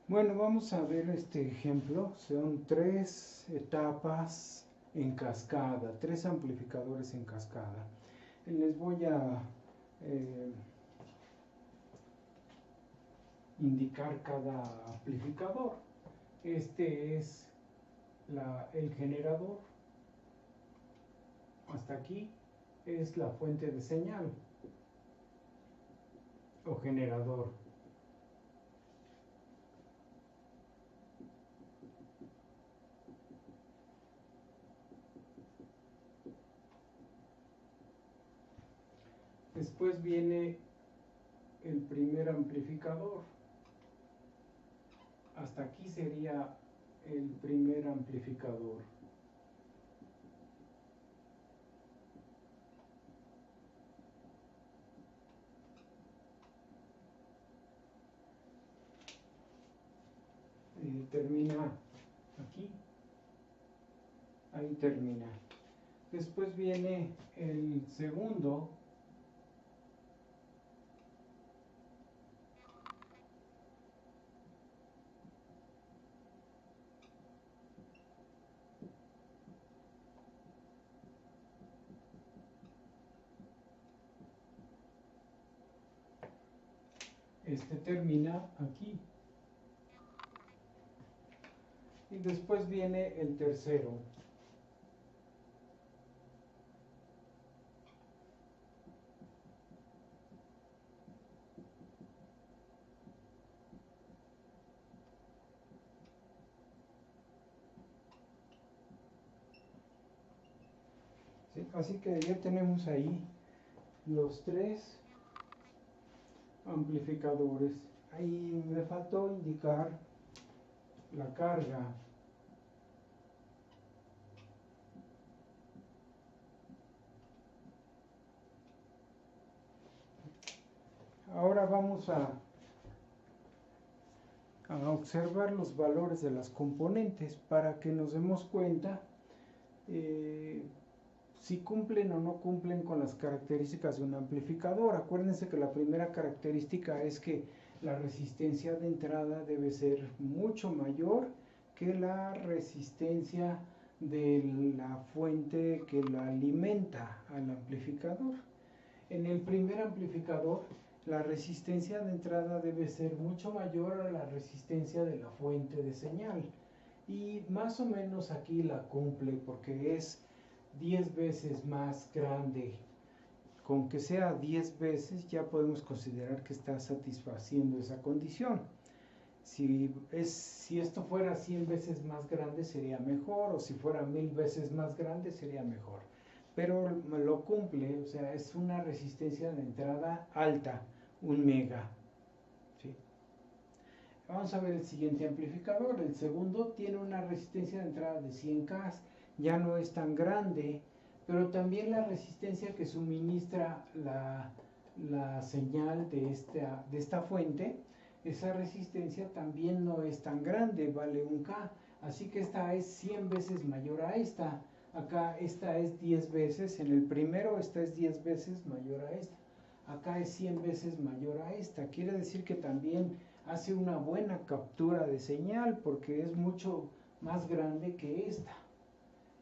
Bueno, vamos a ver este ejemplo. Son tres etapas en cascada, tres amplificadores en cascada. Les voy a eh, indicar cada amplificador. Este es el generador. Hasta aquí es la fuente de señal o generador. Después viene el primer amplificador. Hasta aquí sería el primer amplificador. Termina aquí, ahí termina. Después viene el segundo. Este termina aquí. Y después viene el tercero. ¿Sí? Así que ya tenemos ahí los tres amplificadores. Ahí me faltó indicar la carga. Ahora vamos a observar los valores de las componentes para que nos demos cuenta si cumplen o no cumplen con las características de un amplificador. Acuérdense que la primera característica es que la resistencia de entrada debe ser mucho mayor que la resistencia de la fuente que la alimenta al amplificador. En el primer amplificador, la resistencia de entrada debe ser mucho mayor a la resistencia de la fuente de señal. Y más o menos aquí la cumple porque es 10 veces más grande. Con que sea 10 veces ya podemos considerar que está satisfaciendo esa condición. Si esto fuera 100 veces más grande sería mejor, o si fuera 1000 veces más grande sería mejor. Pero lo cumple, o sea, es una resistencia de entrada alta, 1 mega. ¿Sí? Vamos a ver el siguiente amplificador. El segundo tiene una resistencia de entrada de 100K, ya no es tan grande, pero también la resistencia que suministra la señal de esta fuente, esa resistencia también no es tan grande, vale 1K, así que esta es 100 veces mayor a esta. Acá esta es 10 veces, en el primero esta es 10 veces mayor a esta. Acá es 100 veces mayor a esta. Quiere decir que también hace una buena captura de señal porque es mucho más grande que esta.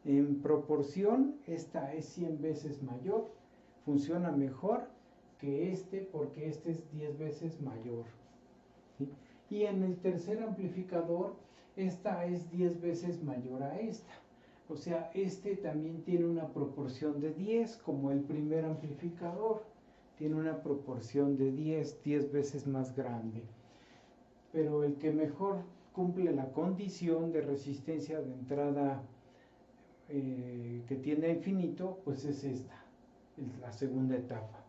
En proporción, esta es 100 veces mayor, funciona mejor que este porque este es 10 veces mayor. ¿Sí? Y en el tercer amplificador, esta es 10 veces mayor a esta. O sea, este también tiene una proporción de 10, como el primer amplificador. Tiene una proporción de 10 veces más grande. Pero el que mejor cumple la condición de resistencia de entrada que tiende a infinito, pues es esta, es la segunda etapa.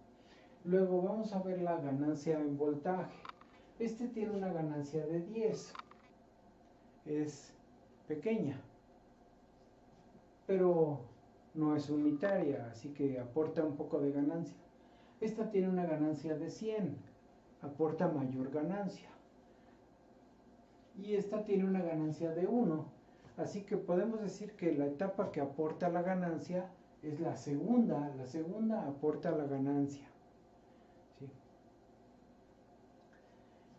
Luego vamos a ver la ganancia en voltaje. Este tiene una ganancia de 10, es pequeña, pero no es unitaria, así que aporta un poco de ganancia. Esta tiene una ganancia de 100, aporta mayor ganancia. Y esta tiene una ganancia de 1, así que podemos decir que la etapa que aporta la ganancia es la segunda aporta la ganancia. ¿Sí?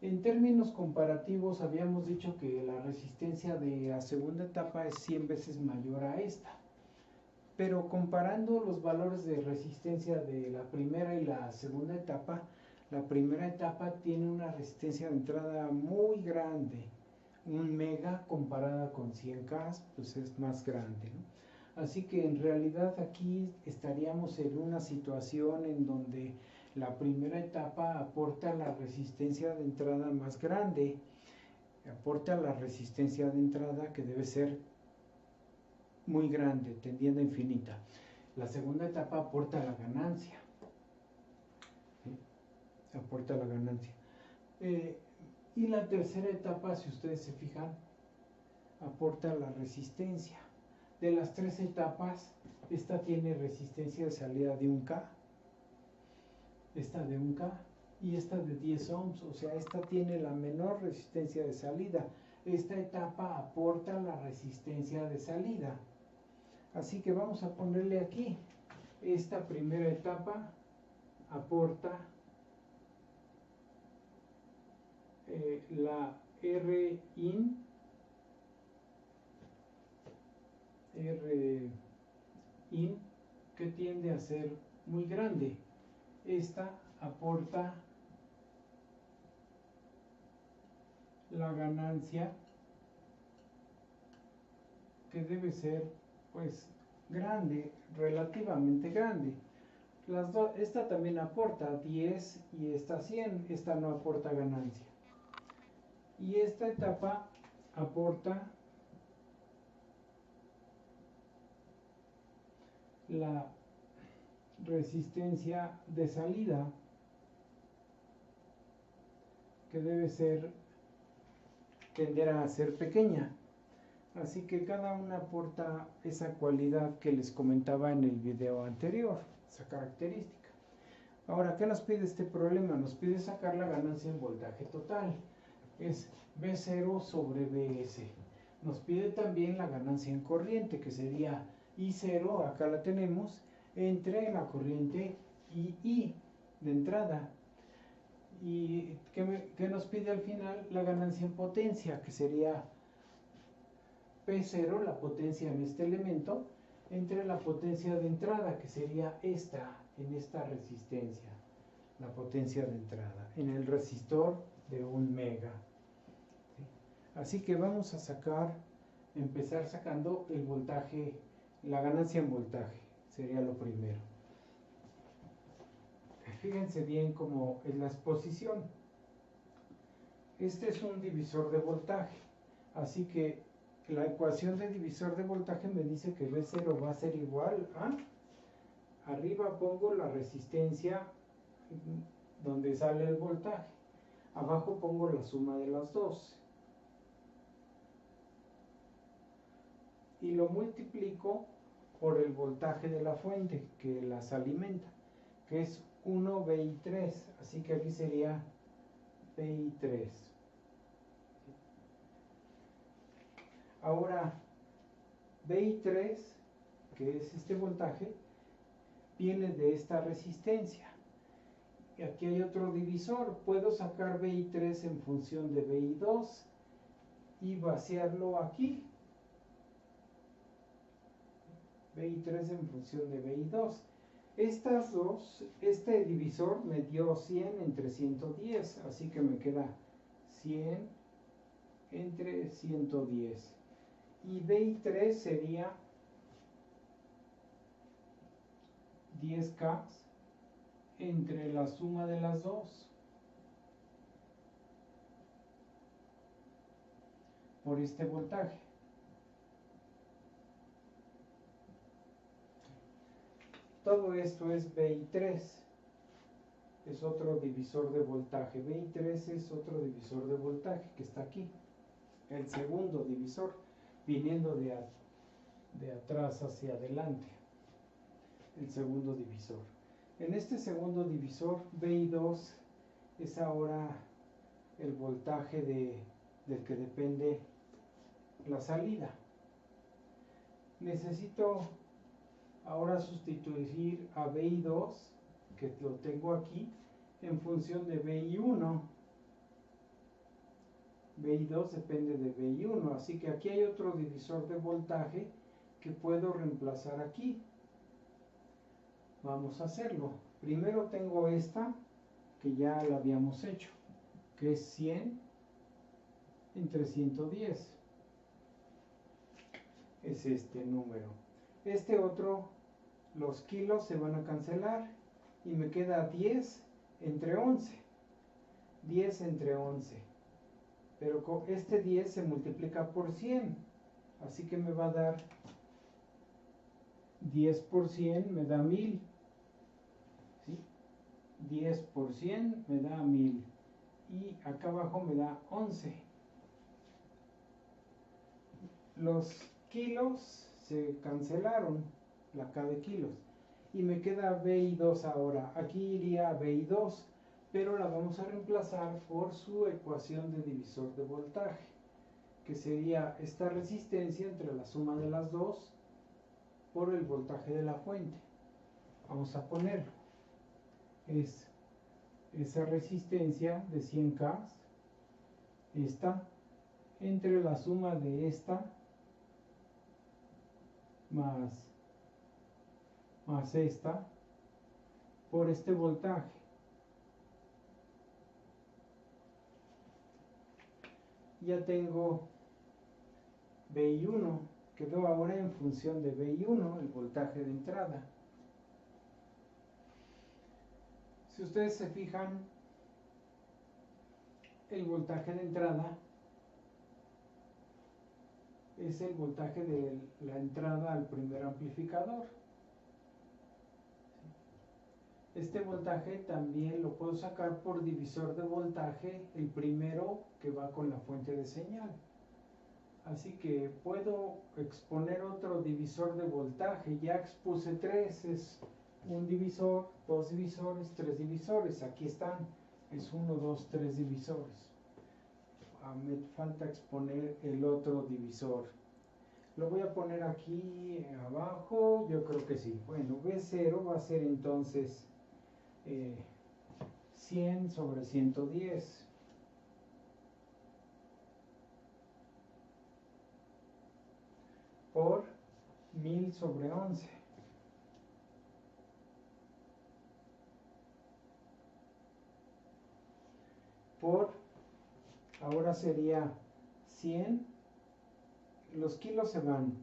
En términos comparativos habíamos dicho que la resistencia de la segunda etapa es 100 veces mayor a esta. Pero comparando los valores de resistencia de la primera y la segunda etapa, la primera etapa tiene una resistencia de entrada muy grande. 1 mega comparada con 100K, pues es más grande, ¿no? Así que en realidad aquí estaríamos en una situación en donde la primera etapa aporta la resistencia de entrada más grande, aporta la resistencia de entrada que debe ser muy grande, tendiendo a infinita. La segunda etapa aporta la ganancia, ¿sí? Aporta la ganancia. Y la tercera etapa, si ustedes se fijan, aporta la resistencia. De las tres etapas, esta tiene resistencia de salida de 1K, esta de 1K y esta de 10 ohms, o sea, esta tiene la menor resistencia de salida. Esta etapa aporta la resistencia de salida. Así que vamos a ponerle aquí, esta primera etapa aporta la Rin que tiende a ser muy grande. Esta aporta la ganancia que debe ser pues grande, relativamente grande. Esta también aporta 10 y esta 100, esta no aporta ganancia. Y esta etapa aporta la resistencia de salida que debe tender a ser pequeña. Así que cada una aporta esa cualidad que les comentaba en el video anterior, esa característica. Ahora, ¿qué nos pide este problema? Nos pide sacar la ganancia en voltaje total. Es V0 sobre Vs. Nos pide también la ganancia en corriente, que sería I0, acá la tenemos, entre la corriente y I de entrada. ¿Y qué nos pide al final? La ganancia en potencia, que sería P0, la potencia en este elemento, entre la potencia de entrada, que sería esta, en esta resistencia, la potencia de entrada, en el resistor de 1 mega. ¿Sí? Así que vamos a empezar sacando el voltaje, la ganancia en voltaje, sería lo primero. Fíjense bien cómo es la exposición. Este es un divisor de voltaje, así que la ecuación de divisor de voltaje me dice que V0 va a ser igual a, arriba pongo la resistencia donde sale el voltaje, abajo pongo la suma de las dos y lo multiplico por el voltaje de la fuente que las alimenta, que es 1VI3, así que aquí sería VI3. Ahora, VI3, que es este voltaje, viene de esta resistencia. Y aquí hay otro divisor. Puedo sacar VI3 en función de VI2 y vaciarlo aquí. VI3 en función de VI2. Estas dos, este divisor me dio 100 entre 110, así que me queda 100 entre 110. Y VI3 sería 10K entre la suma de las dos por este voltaje. Todo esto es VI3, es otro divisor de voltaje. VI3 es otro divisor de voltaje que está aquí, el segundo divisor, viniendo de atrás hacia adelante, el segundo divisor. En este segundo divisor, VI2 es ahora el voltaje del que depende la salida. Necesito ahora sustituir a VI2, que lo tengo aquí, en función de VI1. VI2 depende de VI1, así que aquí hay otro divisor de voltaje que puedo reemplazar aquí. Vamos a hacerlo. Primero tengo esta, que ya la habíamos hecho, que es 100 entre 110. Es este número. Este otro, los kilos se van a cancelar y me queda 10 entre 11. 10 entre 11. Pero con este 10 se multiplica por 100. Así que me va a dar 10 por 100 me da 1000. ¿Sí? 10 por 100 me da 1000. Y acá abajo me da 11. Los kilos se cancelaron, la K de kilos. Y me queda VI2 ahora. Aquí iría VI2, pero la vamos a reemplazar por su ecuación de divisor de voltaje, que sería esta resistencia entre la suma de las dos por el voltaje de la fuente. Vamos a ponerlo. Es esa resistencia de 100K, esta, entre la suma de esta más esta por este voltaje. Ya tengo VI1, quedó ahora en función de VI1, el voltaje de entrada. Si ustedes se fijan, el voltaje de entrada es el voltaje de la entrada al primer amplificador. Este voltaje también lo puedo sacar por divisor de voltaje, el primero que va con la fuente de señal. Así que puedo exponer otro divisor de voltaje. Ya expuse tres, es un divisor, dos divisores, tres divisores. Aquí están, es 1, 2, 3 divisores. Me falta exponer el otro divisor. Lo voy a poner aquí abajo, yo creo que sí. Bueno, V0 va a ser entonces 100 sobre 110. Por 1000 sobre 11. Por, ahora sería 100, los kilos se van,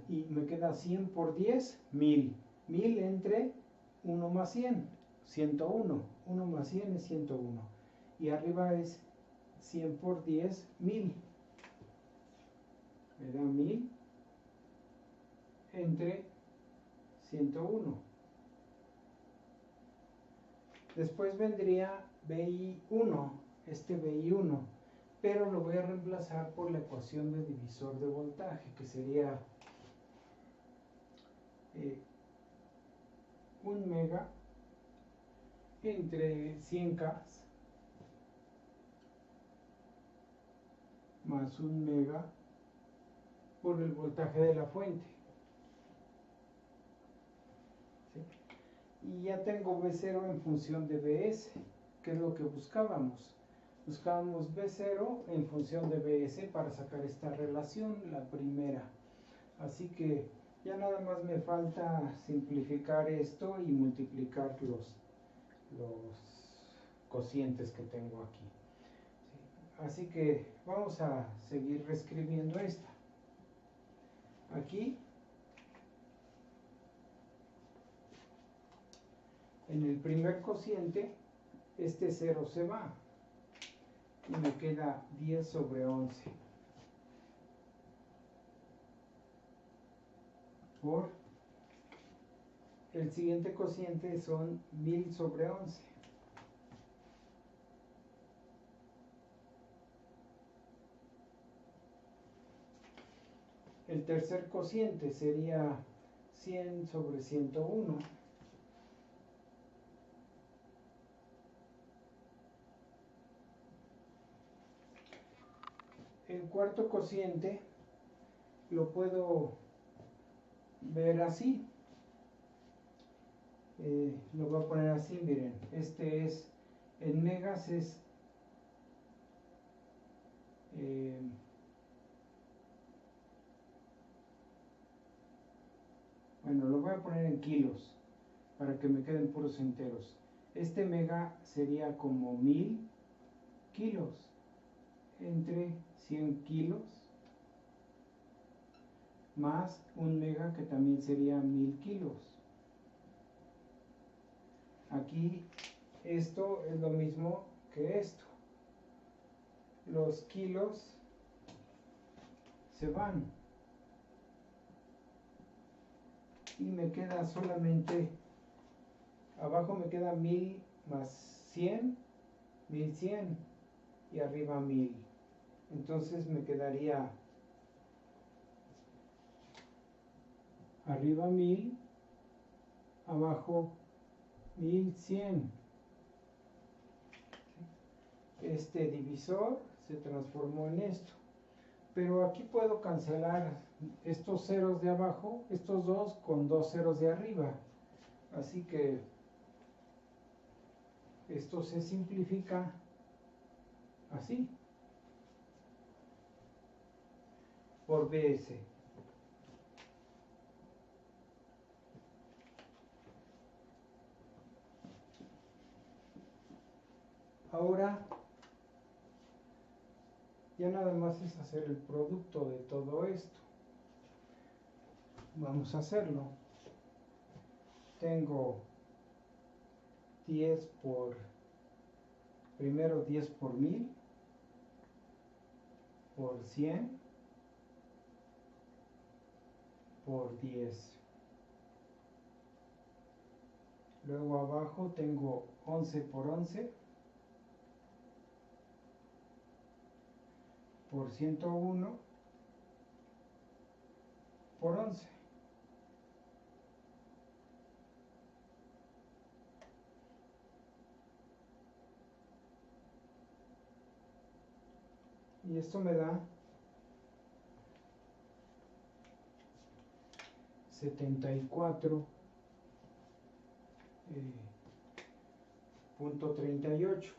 y me queda 100 por 10, 1000. 1000 entre 1 más 100, 101. 1 más 100 es 101. Y arriba es 100 por 10, 1000. Me da 1000 entre 101. Después vendría VI1, este VI1, pero lo voy a reemplazar por la ecuación de divisor de voltaje, que sería 1 mega entre 100K más 1 mega por el voltaje de la fuente. ¿Sí? Y ya tengo V0 en función de Vs, que es lo que buscábamos. Buscábamos V0 en función de Vs para sacar esta relación, la primera. Así que ya nada más me falta simplificar esto y multiplicar los cocientes que tengo aquí. ¿Sí? Así que vamos a seguir reescribiendo esta. Aquí, en el primer cociente, este 0 se va y me queda 10 sobre 11 por el siguiente cociente son 1000 sobre 11. El tercer cociente sería 100 sobre 101. El cuarto cociente lo puedo ver así. Lo voy a poner así, miren. Este es, en megas es voy a poner en kilos para que me queden puros enteros. Este mega sería como 1000 kilos, entre 100 kilos más un mega que también sería 1000 kilos. Aquí esto es lo mismo que esto. Los kilos se van y me queda solamente, abajo me queda 1000 más 100, 1100 y arriba 1000. Entonces me quedaría arriba 1000, abajo 1100. Este divisor se transformó en esto. Pero aquí puedo cancelar estos ceros de abajo, estos dos con dos ceros de arriba. Así que esto se simplifica así, por BS. Ahora ya nada más es hacer el producto de todo esto. Vamos a hacerlo. Tengo 10 por, primero 10 por 1000, por 100, por 10. Luego abajo tengo 11 por 11, por 101, por 11. Y esto me da 74.38.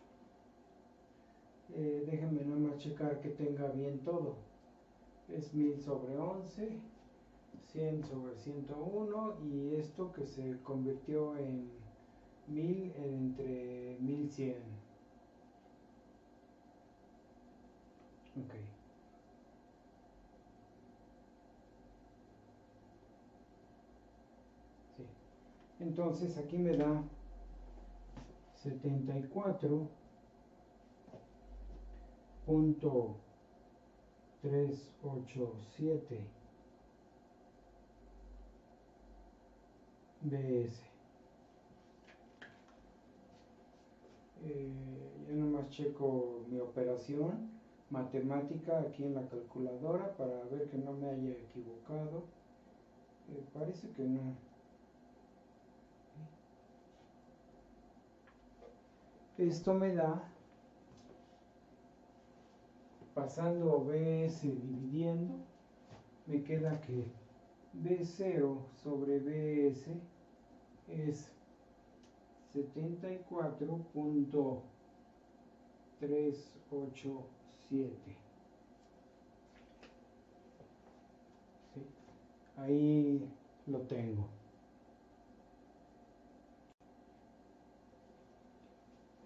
Déjenme nada más checar que tenga bien todo. Es 1000 sobre 11, 100 sobre 101 y esto que se convirtió en 1000 entre 1100. Ok. Sí. Entonces aquí me da 74.387 BS. Ya nomás checo mi operación matemática aquí en la calculadora para ver que no me haya equivocado. Parece que no. Esto me da, pasando BS dividiendo, me queda que B0 sobre BS es 74.387. ¿Sí? Ahí lo tengo.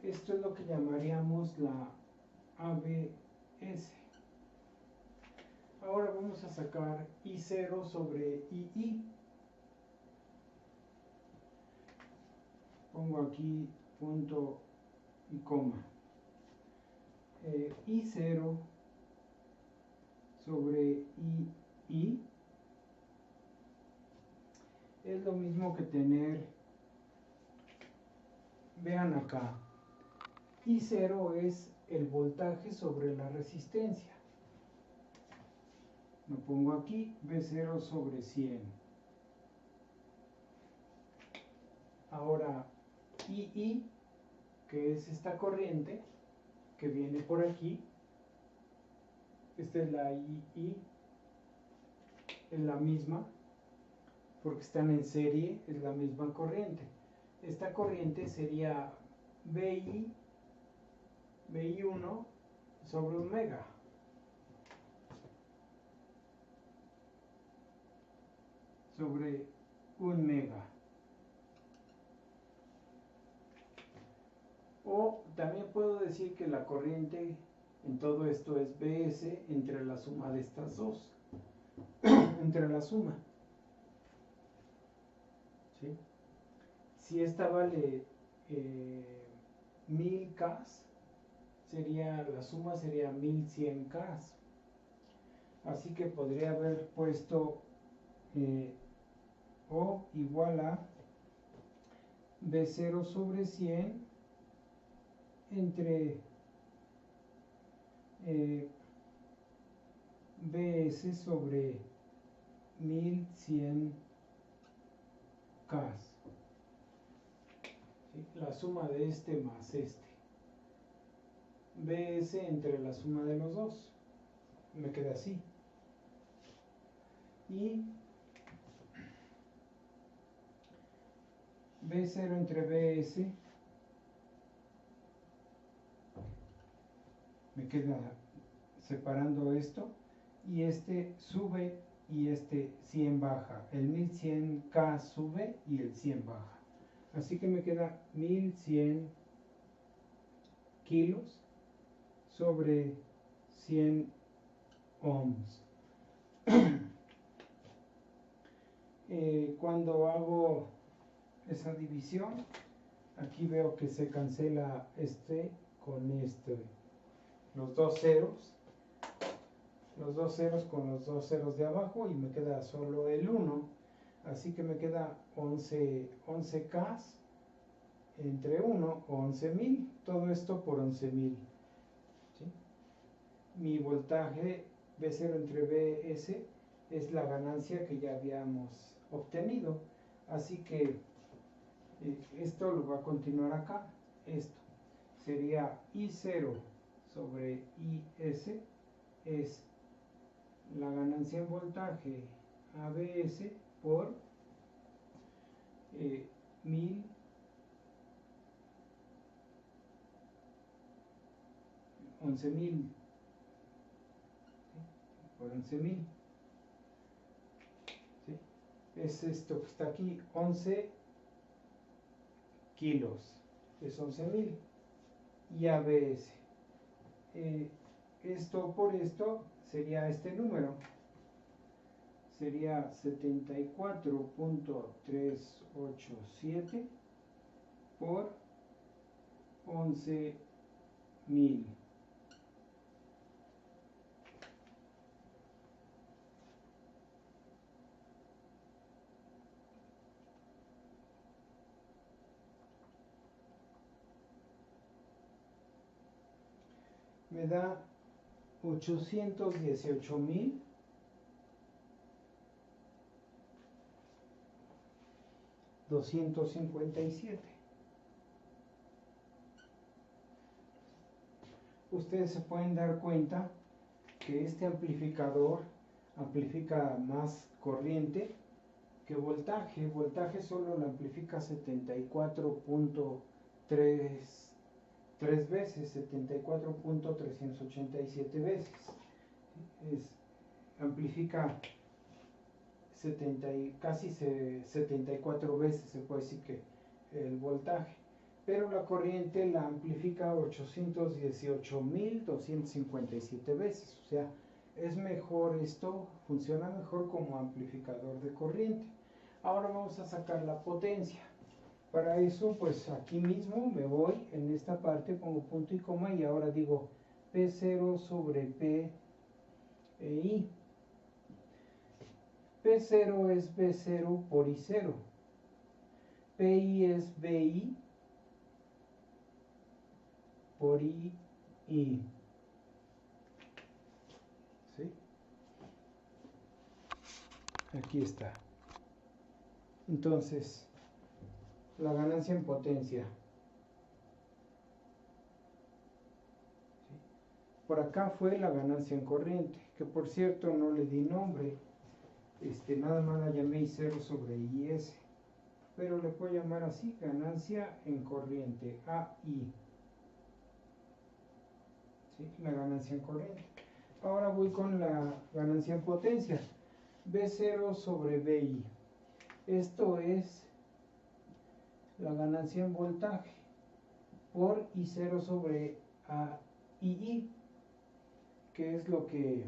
Esto es lo que llamaríamos la ABS. Ahora vamos a sacar I0 sobre II. Pongo aquí punto y coma. I0 sobre II es lo mismo que tener, vean acá, I0 es el voltaje sobre la resistencia. Lo pongo aquí, B0 sobre 100. Ahora, II, que es esta corriente que viene por aquí, esta es la II, es la misma, porque están en serie, es la misma corriente. Esta corriente sería BI1 sobre omega. Sobre 1 mega. O también puedo decir que la corriente en todo esto es Bs entre la suma de estas dos. Entre la suma. ¿Sí? Si esta vale 1000K, la suma sería 1100K. Así que podría haber puesto O igual a B0 sobre 100 entre Bs sobre 1100K. ¿Sí? La suma de este más este. Bs entre la suma de los dos. Me queda así. Y B0 entre Bs me queda separando esto, y este sube y este 100 baja. El 1100K sube y el 100 baja. Así que me queda 1100 kilos sobre 100 ohms. Cuando hago esa división, aquí veo que se cancela este con este, los dos ceros con los dos ceros de abajo, y me queda solo el 1. Así que me queda 11K entre 1, 11.000. Todo esto por 11.000. ¿Sí? Mi voltaje B0 entre Bs es la ganancia que ya habíamos obtenido. Así que esto lo va a continuar acá. Esto sería I0 sobre Is es la ganancia en voltaje ABS por 1000 11.000, ¿sí? Por 11.000, ¿sí? Es esto que está aquí, 11 kilos, es 11.000, y ABS. Esto por esto sería este número, sería 74.387 por 11.000. Me da 818.257. Ustedes se pueden dar cuenta que este amplificador amplifica más corriente que voltaje. Voltaje solo lo amplifica 74.3 veces, 74.387 veces. Amplifica casi 74 veces, se puede decir, que el voltaje. Pero la corriente la amplifica 818.257 veces. O sea, es mejor esto, funciona mejor como amplificador de corriente. Ahora vamos a sacar la potencia. Para eso, pues aquí mismo me voy en esta parte, pongo punto y coma, y ahora digo P0 sobre P e I. P0 es B0 por I0. PI es BI por I. ¿Sí? Aquí está. Entonces, la ganancia en potencia. ¿Sí? Por acá fue la ganancia en corriente, que por cierto no le di nombre. Nada más la llamé I0 sobre IS. Pero le puedo llamar así, ganancia en corriente, AI. ¿Sí? La ganancia en corriente. Ahora voy con la ganancia en potencia. B0 sobre BI. Esto es la ganancia en voltaje por I0 sobre II, que es lo que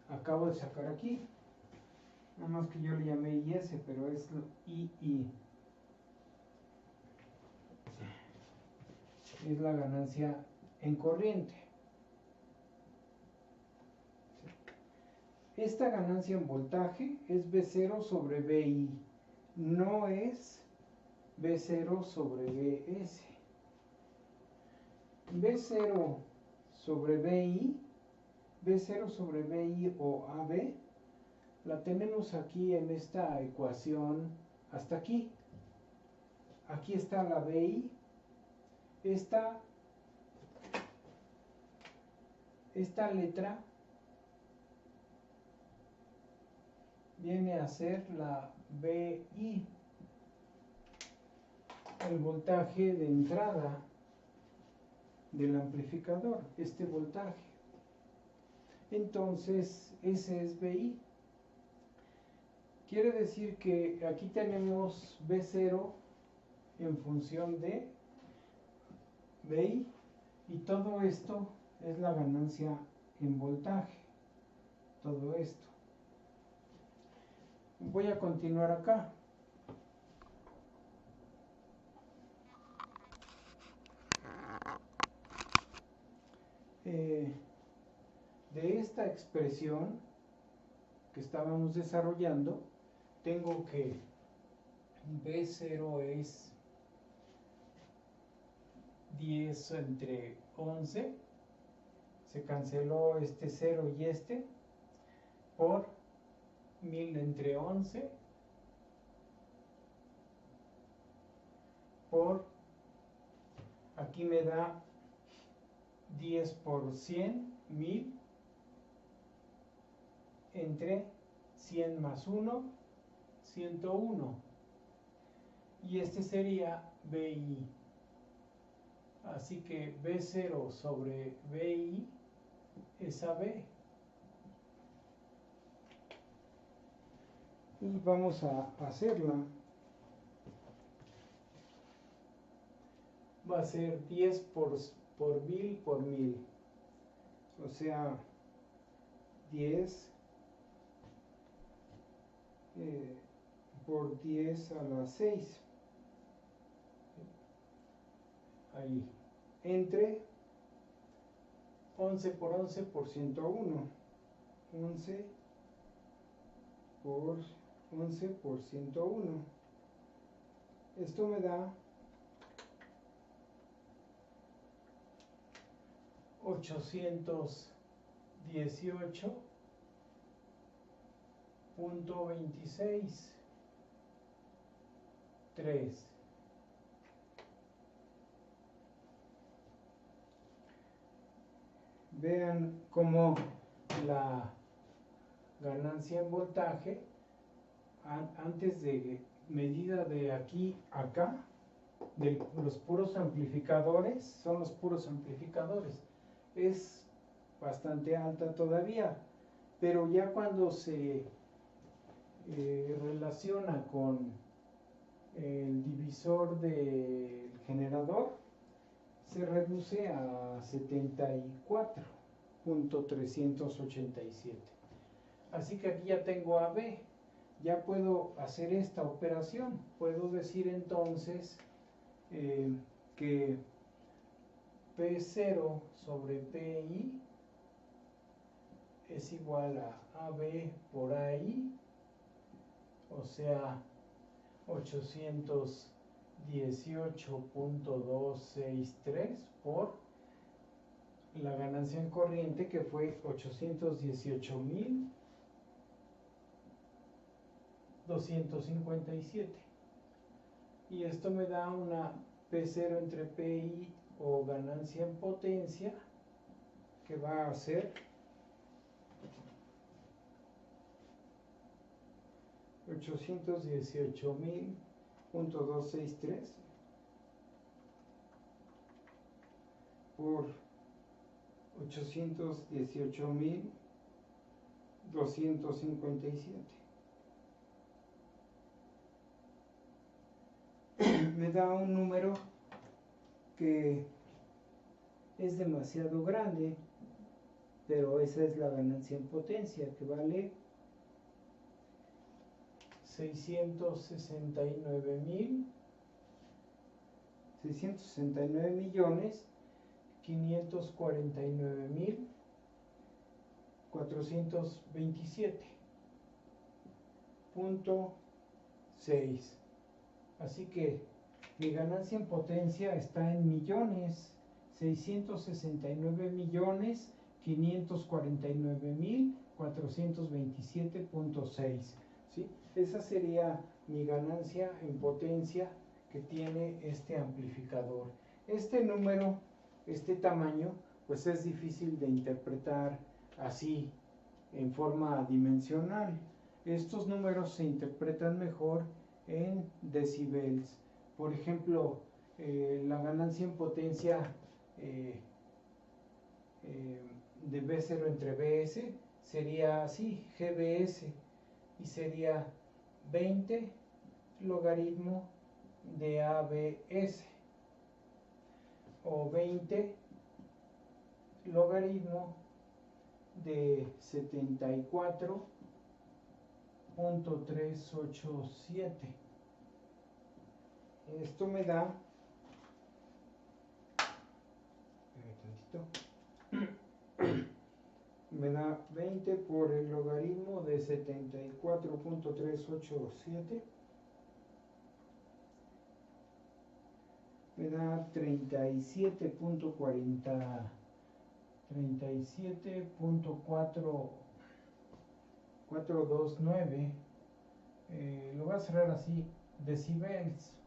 acabo de sacar aquí. Nada más que yo le llamé IS, pero es II. Es la ganancia en corriente. Esta ganancia en voltaje es V0 sobre VI, no es V0 sobre VS. V0 sobre VI, V0 sobre VI o AB, la tenemos aquí en esta ecuación hasta aquí. Aquí está la VI. Esta letra viene a ser la VI, el voltaje de entrada del amplificador, este voltaje. Entonces, ese es VI. Quiere decir que aquí tenemos V0 en función de VI y todo esto es la ganancia en voltaje. Todo esto. Voy a continuar acá. De esta expresión que estábamos desarrollando, tengo que V0 es 10 entre 11, se canceló este 0 y este, por 1000 entre 11, por, aquí me da 10 por 100, 1000, entre 100 más 1, 101. Y este sería VI. Así que V0 sobre VI es AB. Y vamos a hacerla. Va a ser 10 por 1000 por 1000. O sea, 10 por 10 a la 6. Ahí. Entre 11 por 11 por 101. 11 por 11 por 101. Esto me da 818.26.3. Vean cómo la ganancia en voltaje, antes de medida de aquí a acá, de los puros amplificadores, son los puros amplificadores, es bastante alta todavía, pero ya cuando se relaciona con el divisor del generador, se reduce a 74.387. Así que aquí ya tengo AB, ya puedo hacer esta operación. Puedo decir entonces que P0 sobre PI es igual a AB por AI, o sea, 818.263 por la ganancia en corriente, que fue 818.257. Y esto me da una P0 entre PI o ganancia en potencia, que va a ser 818.263 por 818.257. me da un número que es demasiado grande, pero esa es la ganancia en potencia, que vale 669 millones 549 mil 427.6. Así que mi ganancia en potencia está en millones, 669 millones 549 mil 427.6. ¿Sí? Esa sería mi ganancia en potencia que tiene este amplificador. Este número, este tamaño, pues es difícil de interpretar así, en forma dimensional. Estos números se interpretan mejor en decibels. Por ejemplo, la ganancia en potencia de B0 entre BS sería así, GBS, y sería 20 logaritmo de ABS, o 20 logaritmo de 74.387. Esto me da, me da 20 por el logaritmo de 74.387, me da 37.429, lo voy a cerrar así, decibels.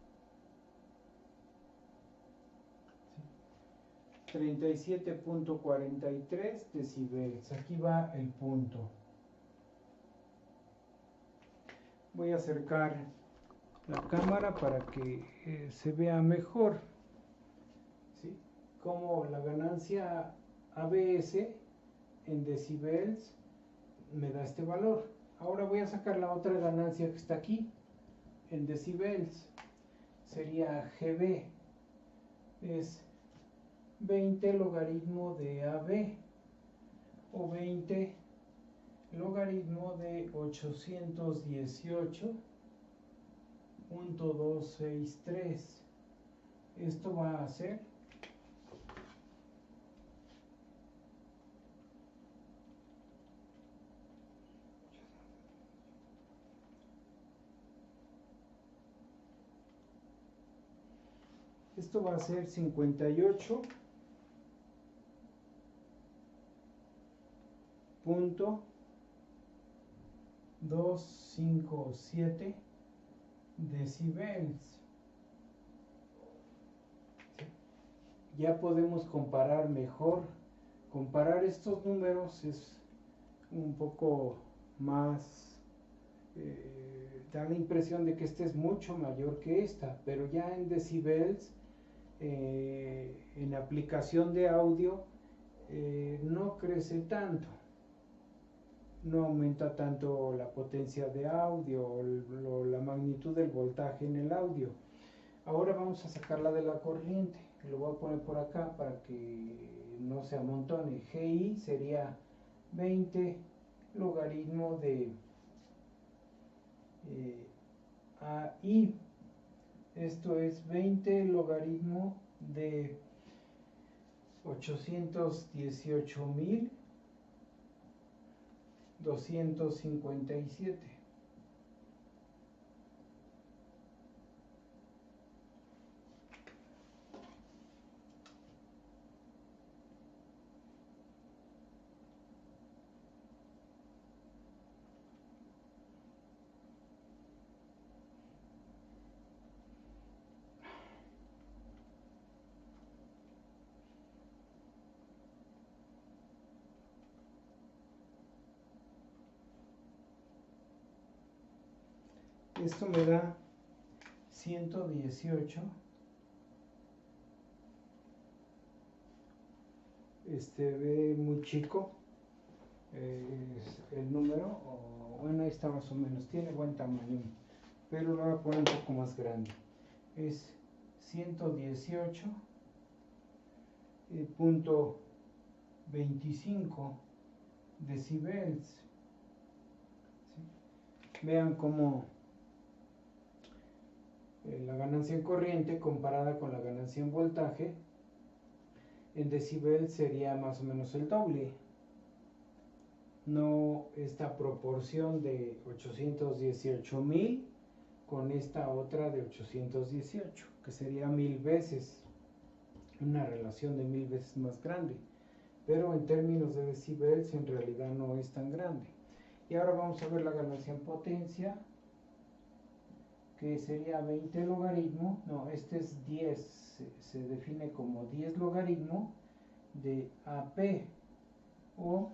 37.43 decibels. Aquí va el punto. Voy a acercar la cámara para que se vea mejor. ¿Sí? Como la ganancia ABS en decibels me da este valor. Ahora voy a sacar la otra ganancia que está aquí en decibels. Sería GB. Es 20 logaritmo de AB, o 20 logaritmo de 818.263. Esto va a ser esto va a ser 58.257 decibels. Ya podemos comparar mejor. Comparar estos números es un poco más, da la impresión de que este es mucho mayor que esta, pero ya en decibels, en aplicación de audio, no crece tanto, no aumenta tanto la potencia de audio o la magnitud del voltaje en el audio. Ahora vamos a sacarla de la corriente. Lo voy a poner por acá para que no se amontone. GI sería 20 logaritmo de AI. Esto es 20 logaritmo de 818.257. Esto me da 118. Ve muy chico el número, bueno, ahí está más o menos, tiene buen tamaño, pero lo voy a poner un poco más grande. Es 118.25 decibels. ¿Sí? Vean cómo la ganancia en corriente comparada con la ganancia en voltaje en decibel sería más o menos el doble. No esta proporción de 818.000 con esta otra de 818, que sería 1000 veces, una relación de 1000 veces más grande. Pero en términos de decibels en realidad no es tan grande. Y ahora vamos a ver la ganancia en potencia, que sería 20 logaritmo, no, este es 10, se define como 10 logaritmo de AP, o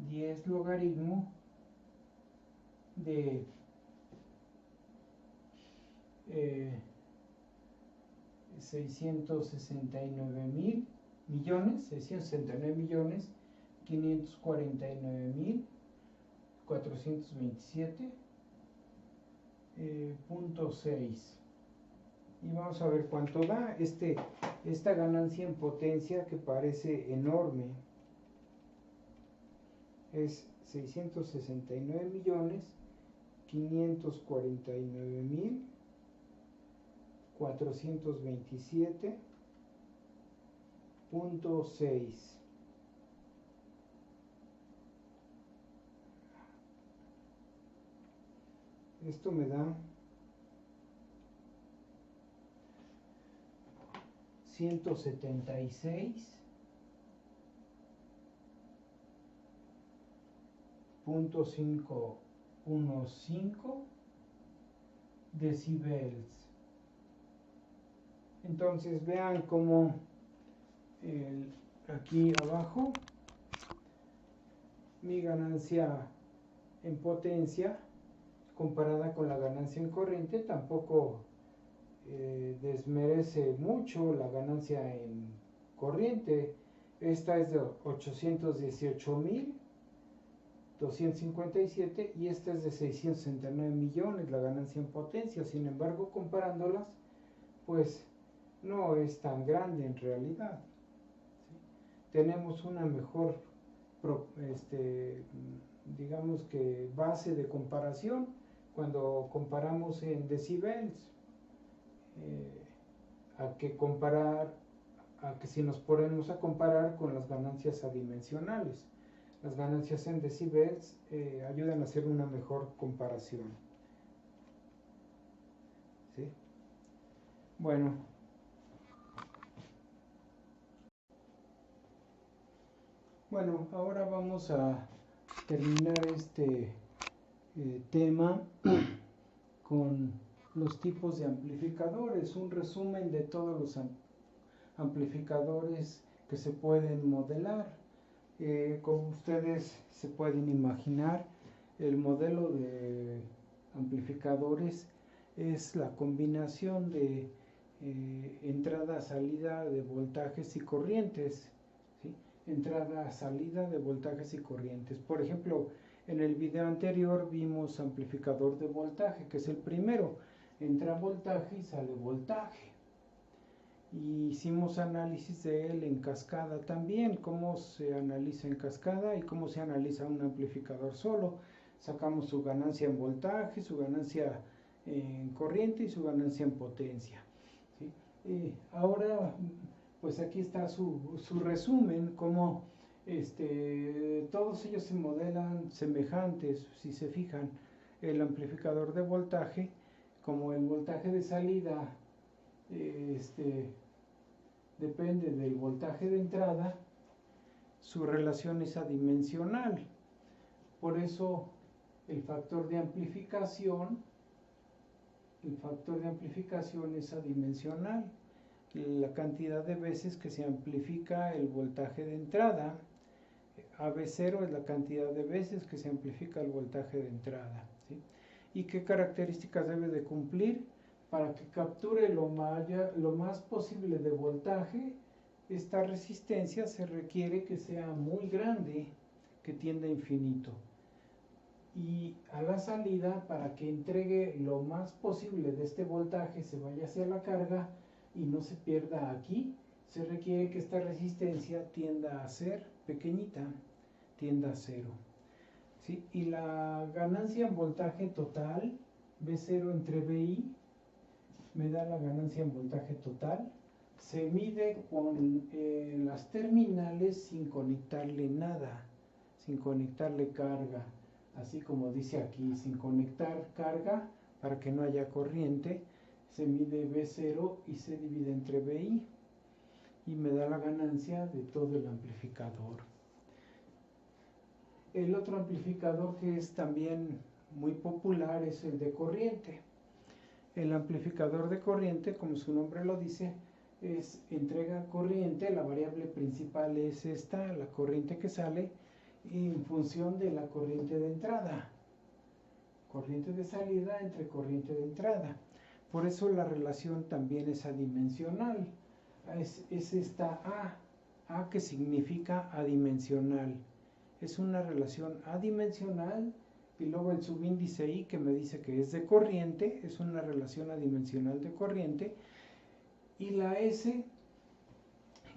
10 logaritmo de 669.527.427.6. Y vamos a ver cuánto da esta ganancia en potencia, que parece enorme. Es 669.549.427.6. Esto me da 176.515 decibels. Entonces vean cómo aquí abajo mi ganancia en potencia comparada con la ganancia en corriente tampoco desmerece mucho la ganancia en corriente. Esta es de 818.257 y esta es de 669 millones la ganancia en potencia. Sin embargo, comparándolas, pues no es tan grande en realidad. ¿Sí? Tenemos una mejor digamos que base de comparación cuando comparamos en decibels, a que si nos ponemos a comparar con las ganancias adimensionales. Las ganancias en decibels ayudan a hacer una mejor comparación. ¿Sí? Bueno, ahora vamos a terminar este tema con los tipos de amplificadores, un resumen de todos los amplificadores que se pueden modelar. Como ustedes se pueden imaginar, el modelo de amplificadores es la combinación de entrada-salida de voltajes y corrientes, ¿sí? Entrada-salida de voltajes y corrientes. Por ejemplo, en el video anterior vimos amplificador de voltaje, que es el primero. Entra voltaje y sale voltaje. Y hicimos análisis de él en cascada también, cómo se analiza en cascada y cómo se analiza un amplificador solo. Sacamos su ganancia en voltaje, su ganancia en corriente y su ganancia en potencia. ¿Sí? Ahora, pues aquí está su resumen, cómo todos ellos se modelan semejantes. Si se fijan, el amplificador de voltaje, como el voltaje de salida depende del voltaje de entrada, su relación es adimensional. Por eso el factor de amplificación es adimensional. La cantidad de veces que se amplifica el voltaje de entrada, AB0 es la cantidad de veces que se amplifica el voltaje de entrada, ¿sí? ¿Y qué características debe de cumplir? Para que capture lo más posible de voltaje, esta resistencia se requiere que sea muy grande, que tienda a infinito. y a la salida, para que entregue lo más posible de este voltaje, se vaya hacia la carga y no se pierda aquí, se requiere que esta resistencia tienda a ser pequeñita, tienda a cero. ¿Sí? Y la ganancia en voltaje total, V0 entre VI, me da la ganancia en voltaje total. Se mide con las terminales sin conectarle nada, sin conectarle carga, así como dice aquí, sin conectar carga para que no haya corriente. Se mide V0 y se divide entre VI y me da la ganancia de todo el amplificador. El otro amplificador que es también muy popular es el de corriente. El amplificador de corriente, como su nombre lo dice, entrega corriente. La variable principal es esta, la corriente que sale, en función de la corriente de entrada. Corriente de salida entre corriente de entrada. Por eso la relación también es adimensional. Es esta A que significa adimensional. Es una relación adimensional, y luego el subíndice I que me dice que es de corriente, es una relación adimensional de corriente, y la S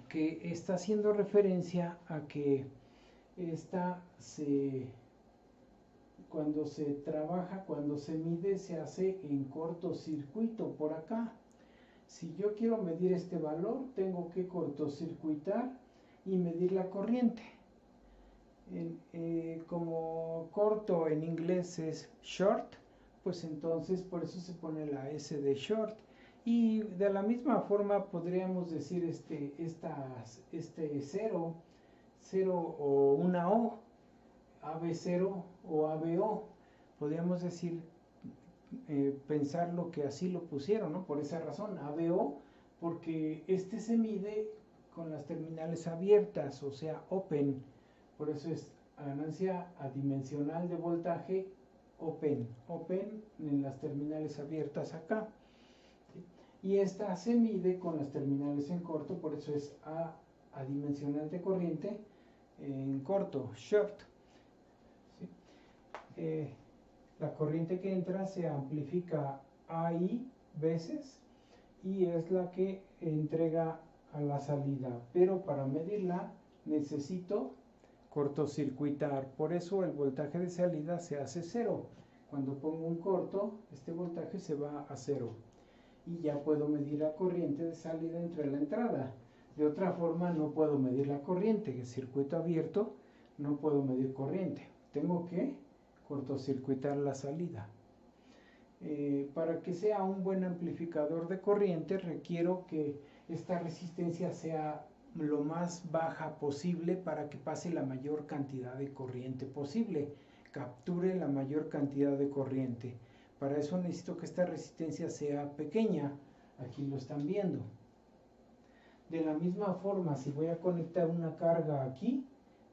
que está haciendo referencia a que cuando se trabaja, cuando se mide, se hace en cortocircuito por acá. Si yo quiero medir este valor, tengo que cortocircuitar y medir la corriente. Como corto en inglés es short, pues entonces por eso se pone la S de short. Y de la misma forma podríamos decir este 0 o una O, AB0 o ABO. Podríamos decir, pensar lo que así lo pusieron, ¿no? Por esa razón, ABO, porque se mide con las terminales abiertas, o sea, open. Por eso es ganancia adimensional de voltaje open en las terminales abiertas acá. ¿Sí? Y esta se mide con las terminales en corto, por eso es A adimensional de corriente en corto, short. ¿Sí? La corriente que entra se amplifica AI veces y es la que entrega a la salida, pero para medirla necesito cortocircuitar. Por eso el voltaje de salida se hace cero. Cuando pongo un corto, este voltaje se va a cero y ya puedo medir la corriente de salida entre la entrada. De otra forma no puedo medir la corriente. En circuito abierto no puedo medir corriente, tengo que cortocircuitar la salida. Para que sea un buen amplificador de corriente, requiero que esta resistencia sea lo más baja posible para que pase la mayor cantidad de corriente posible, capture la mayor cantidad de corriente. Para eso necesito que esta resistencia sea pequeña. Aquí lo están viendo. De la misma forma, si voy a conectar una carga aquí,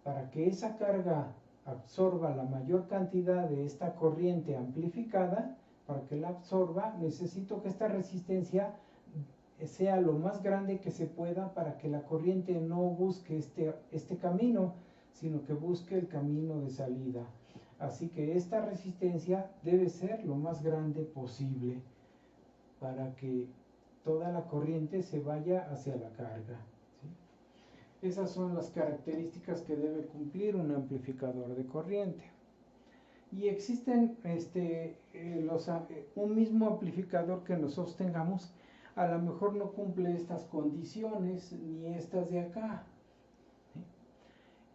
para que esa carga absorba la mayor cantidad de esta corriente amplificada, para que la absorba, necesito que esta resistencia sea lo más grande que se pueda para que la corriente no busque este camino, sino que busque el camino de salida. Así que esta resistencia debe ser lo más grande posible para que toda la corriente se vaya hacia la carga. ¿Sí? Esas son las características que debe cumplir un amplificador de corriente. Y existen un mismo amplificador que nosotros tengamos, a lo mejor no cumple estas condiciones ni estas de acá. ¿Sí?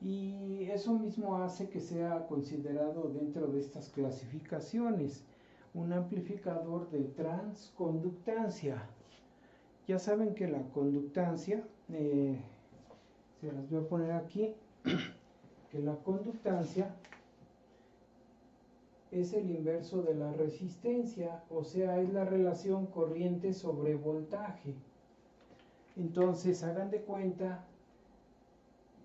Y eso mismo hace que sea considerado dentro de estas clasificaciones un amplificador de transconductancia. Ya saben que la conductancia, se las voy a poner aquí, que la conductancia es el inverso de la resistencia, o sea, es la relación corriente sobre voltaje. Entonces, hagan de cuenta,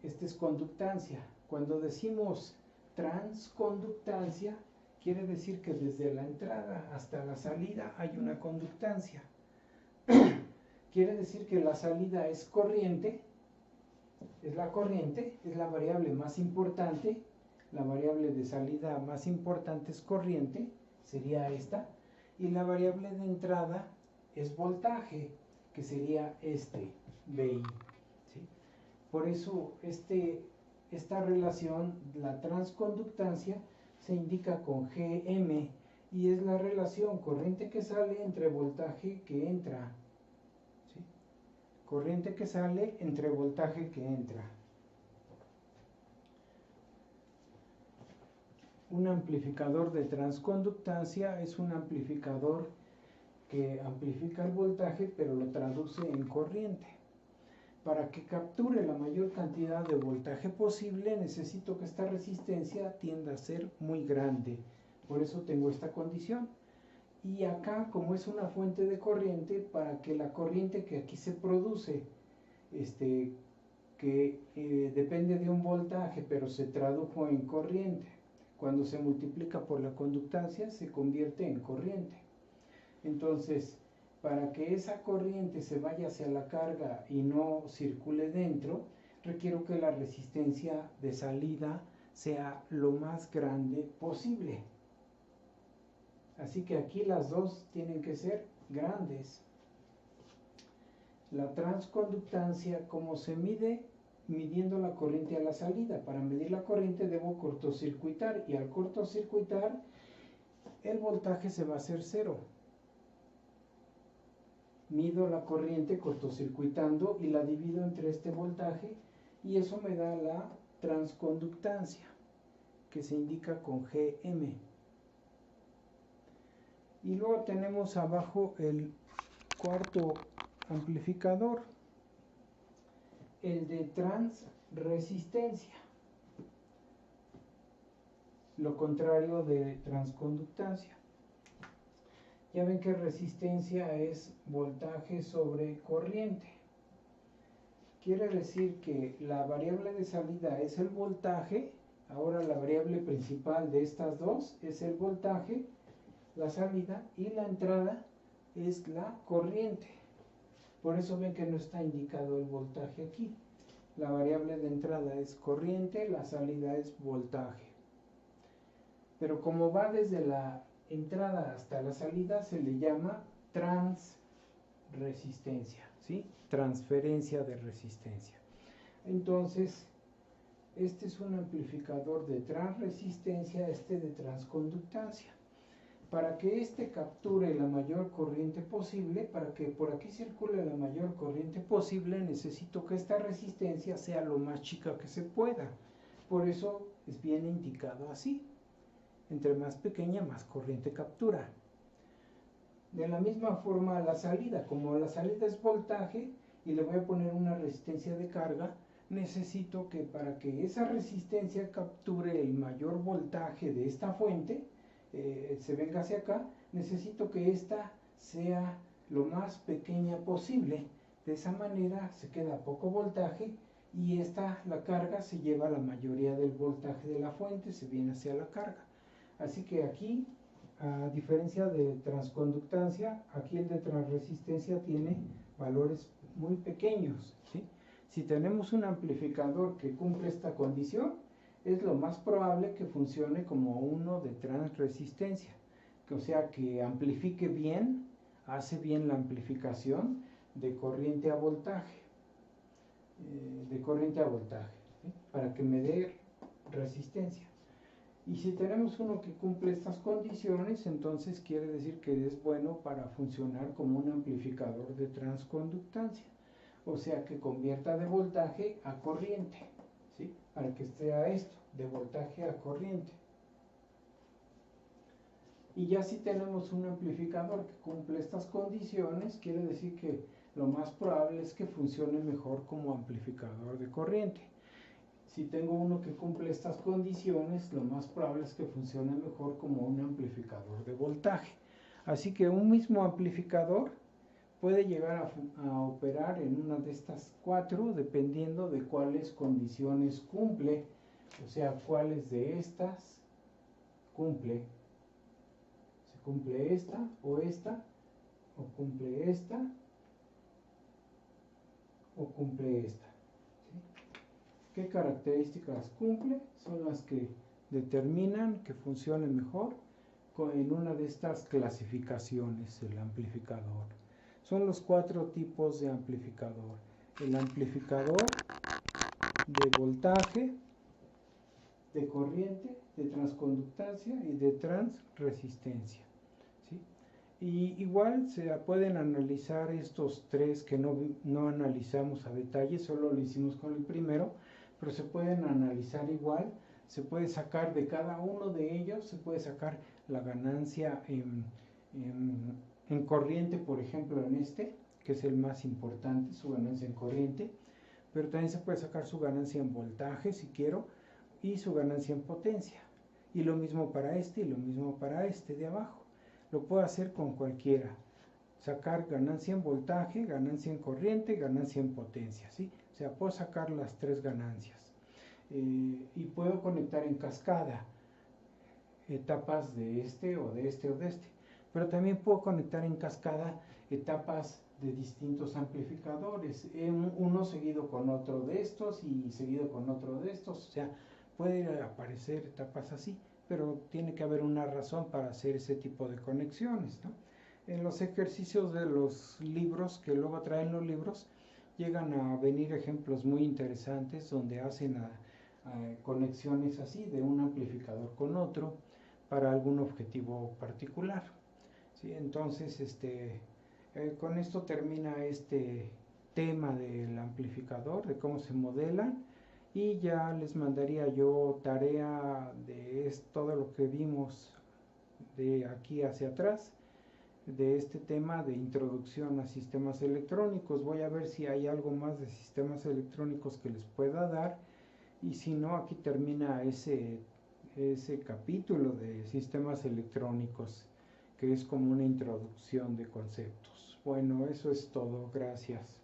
esta es conductancia. Cuando decimos transconductancia, quiere decir que desde la entrada hasta la salida hay una conductancia. Quiere decir que la salida es corriente, es la corriente, es la variable más importante, La variable de salida más importante es corriente, sería esta, y la variable de entrada es voltaje, que sería este, VI. ¿Sí? Por eso esta relación, la transconductancia, se indica con Gm, y es la relación corriente que sale entre voltaje que entra. ¿Sí? Corriente que sale entre voltaje que entra. Un amplificador de transconductancia es un amplificador que amplifica el voltaje pero lo traduce en corriente. Para que capture la mayor cantidad de voltaje posible, necesito que esta resistencia tienda a ser muy grande. Por eso tengo esta condición. Y acá, como es una fuente de corriente, para que la corriente que aquí se produce, que depende de un voltaje, pero se tradujo en corriente, cuando se multiplica por la conductancia, se convierte en corriente. Entonces, para que esa corriente se vaya hacia la carga y no circule dentro, requiero que la resistencia de salida sea lo más grande posible. Así que aquí las dos tienen que ser grandes. La transconductancia, ¿cómo se mide? Midiendo la corriente a la salida. Para medir la corriente debo cortocircuitar, y al cortocircuitar el voltaje se va a hacer cero. Mido la corriente cortocircuitando y la divido entre este voltaje, y eso me da la transconductancia, que se indica con Gm. Y luego tenemos abajo el cuarto amplificador, el de transresistencia, lo contrario de transconductancia. Ya ven que resistencia es voltaje sobre corriente. Quiere decir que la variable de salida es el voltaje. Ahora la variable principal de estas dos es el voltaje, la salida, y la entrada es la corriente. Por eso ven que no está indicado el voltaje aquí. La variable de entrada es corriente, la salida es voltaje. Pero como va desde la entrada hasta la salida, se le llama transresistencia, ¿sí? Transferencia de resistencia. Entonces, este es un amplificador de transresistencia, este de transconductancia. Para que este capture la mayor corriente posible, para que por aquí circule la mayor corriente posible, necesito que esta resistencia sea lo más chica que se pueda. Por eso es bien indicado así. Entre más pequeña, más corriente captura. De la misma forma la salida, como la salida es voltaje y le voy a poner una resistencia de carga, necesito que para que esa resistencia capture el mayor voltaje de esta fuente, se venga hacia acá, necesito que esta sea lo más pequeña posible. De esa manera se queda poco voltaje y la carga se lleva la mayoría del voltaje de la fuente, se viene hacia la carga. Así que aquí, a diferencia de transconductancia, aquí el de transresistencia tiene valores muy pequeños, ¿sí? Si tenemos un amplificador que cumple esta condición, es lo más probable que funcione como uno de transresistencia, o sea que amplifique bien, hace bien la amplificación de corriente a voltaje, ¿sí? Para que me dé resistencia. Y si tenemos uno que cumple estas condiciones, entonces quiere decir que es bueno para funcionar como un amplificador de transconductancia, o sea que convierta de voltaje a corriente, ¿sí? Para que sea esto, de voltaje a corriente. Y ya si tenemos un amplificador que cumple estas condiciones, quiere decir que lo más probable es que funcione mejor como amplificador de corriente. Si tengo uno que cumple estas condiciones, lo más probable es que funcione mejor como un amplificador de voltaje. Así que un mismo amplificador puede llegar a operar en una de estas cuatro, dependiendo de cuáles condiciones cumple, o sea, cuáles de estas cumple. Se cumple esta, o cumple esta, o cumple esta. ¿Qué características cumple? Son las que determinan que funcione mejor en una de estas clasificaciones, el amplificador. Son los 4 tipos de amplificador. El amplificador de voltaje, de corriente, de transconductancia y de transresistencia. ¿Sí? Y igual se pueden analizar estos 3 que no analizamos a detalle, solo lo hicimos con el primero, pero se pueden analizar igual. Se puede sacar de cada uno de ellos, se puede sacar la ganancia en corriente, por ejemplo, en este, que es el más importante, su ganancia en corriente, pero también se puede sacar su ganancia en voltaje, si quiero, y su ganancia en potencia. Y lo mismo para este y lo mismo para este de abajo. Lo puedo hacer con cualquiera. Sacar ganancia en voltaje, ganancia en corriente, ganancia en potencia, ¿sí? O sea, puedo sacar las 3 ganancias. Y puedo conectar en cascada etapas de este o de este o de este, pero también puedo conectar en cascada etapas de distintos amplificadores, uno seguido con otro de estos y seguido con otro de estos, o sea, puede aparecer etapas así, pero tiene que haber una razón para hacer ese tipo de conexiones, ¿no? En los ejercicios de los libros, que luego traen los libros, llegan a venir ejemplos muy interesantes donde hacen conexiones así de un amplificador con otro para algún objetivo particular. ¿Sí? Entonces, con esto termina este tema del amplificador, de cómo se modela, y ya les mandaría yo tarea de todo lo que vimos de aquí hacia atrás, de este tema de introducción a sistemas electrónicos. Voy a ver si hay algo más de sistemas electrónicos que les pueda dar, y si no, aquí termina ese capítulo de sistemas electrónicos, que es como una introducción de conceptos. Bueno, eso es todo. Gracias.